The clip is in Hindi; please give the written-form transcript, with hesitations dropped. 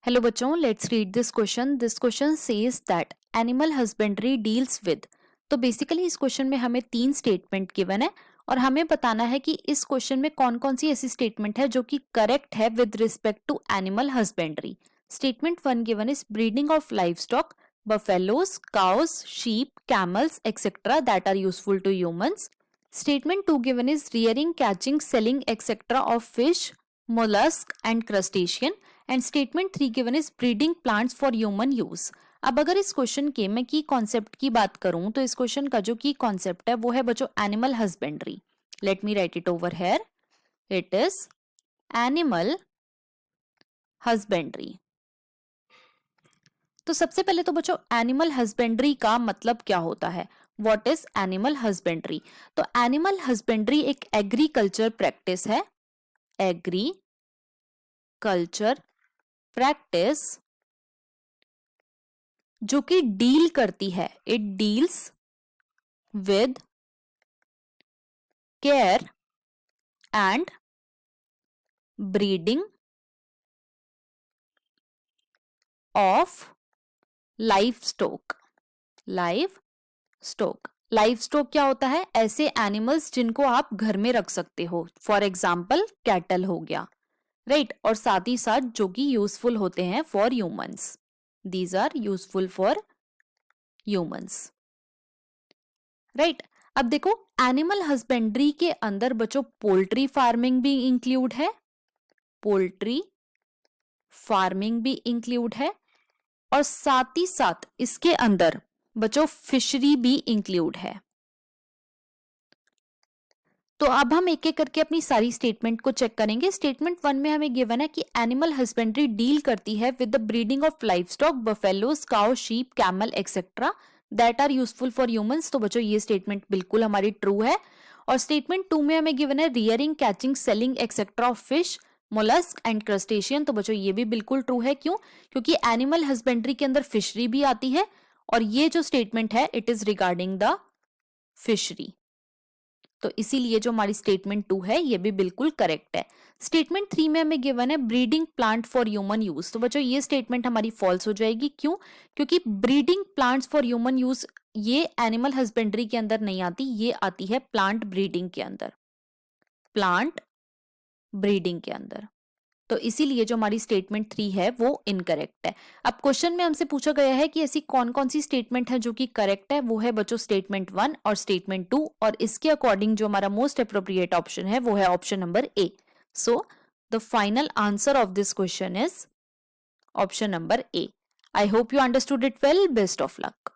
हेलो बच्चों, let's read this question. This question says that animal husbandry deals with. तो बेसिकली इस क्वेश्चन में हमें 3 स्टेटमेंट गिवन है और हमें बताना है कि इस क्वेश्चन में कौन कौन सी ऐसी स्टेटमेंट है जो कि करेक्ट है with respect to animal husbandry. Statement 1 given is breeding of livestock, buffaloes, cows, sheep, camels, etc. that are useful to humans. Statement 2 given is rearing, catching, selling, etc. of fish, mollusk and crustacean. And statement 3 given is breeding plants for human use. अब अगर इस क्वेश्चन के मैं की कॉन्सेप्ट की बात करूं तो इस क्वेश्चन का जो की कॉन्सेप्ट है वो है बच्चों animal husbandry. Let me right it over here. It is animal husbandry. तो सबसे पहले तो बच्चों एनिमल हस्बेंड्री का मतलब क्या होता है. What is animal husbandry? तो एनिमल हस्बेंड्री एक एग्रीकल्चर प्रैक्टिस है. एग्रीकल्चर प्रैक्टिस जो कि डील करती है, it deals with care and breeding of live stock. Live stock क्या होता है? ऐसे एनिमल्स जिनको आप घर में रख सकते हो. फॉर एग्जाम्पल कैटल हो गया, राइट और साथ ही साथ जो कि यूजफुल होते हैं for humans. These are useful for humans, right. अब देखो एनिमल हस्बेंड्री के अंदर बच्चों पोल्ट्री फार्मिंग भी इंक्लूड है. पोल्ट्री फार्मिंग भी इंक्लूड है और साथ ही साथ इसके अंदर बच्चों फिशरी भी इंक्लूड है. तो अब हम एक एक करके अपनी सारी स्टेटमेंट को चेक करेंगे. स्टेटमेंट 1 में हमें गिवन है कि एनिमल हस्बेंड्री डील करती है with the breeding of livestock, buffaloes, cow, sheep, camel etcetera that are useful for humans. तो बच्चों ये स्टेटमेंट बिल्कुल हमारी ट्रू है. और स्टेटमेंट 2 में हमें गिवन है rearing, catching, selling etcetera of fish, mollusc and crustacean. तो बच्चों ये भी बिल्कुल ट्रू है. क्यों? क्योंकि एनिमल हस्बेंड्री के अंदर फिशरी भी आती है और ये जो स्टेटमेंट है it is regarding the fishery. तो इसीलिए जो हमारी स्टेटमेंट 2 है ये भी बिल्कुल करेक्ट है. स्टेटमेंट 3 में हमें गिवन है breeding plant for human use. तो बच्चों ये स्टेटमेंट हमारी फॉल्स हो जाएगी. क्यों? क्योंकि breeding plants for human use ये एनिमल हस्बेंड्री के अंदर नहीं आती, ये आती है प्लांट ब्रीडिंग के अंदर. प्लांट ब्रीडिंग के अंदर. तो इसीलिए जो हमारी स्टेटमेंट 3 है वो इनकरेक्ट है. अब क्वेश्चन में हमसे पूछा गया है कि ऐसी कौन कौन सी स्टेटमेंट है जो कि करेक्ट है. वो है बच्चों स्टेटमेंट 1 और स्टेटमेंट 2 और इसके अकॉर्डिंग जो हमारा मोस्ट अप्रोप्रिएट ऑप्शन है वो है option number A. So the final answer of this question is option number A. I hope you understood it well. Best of luck.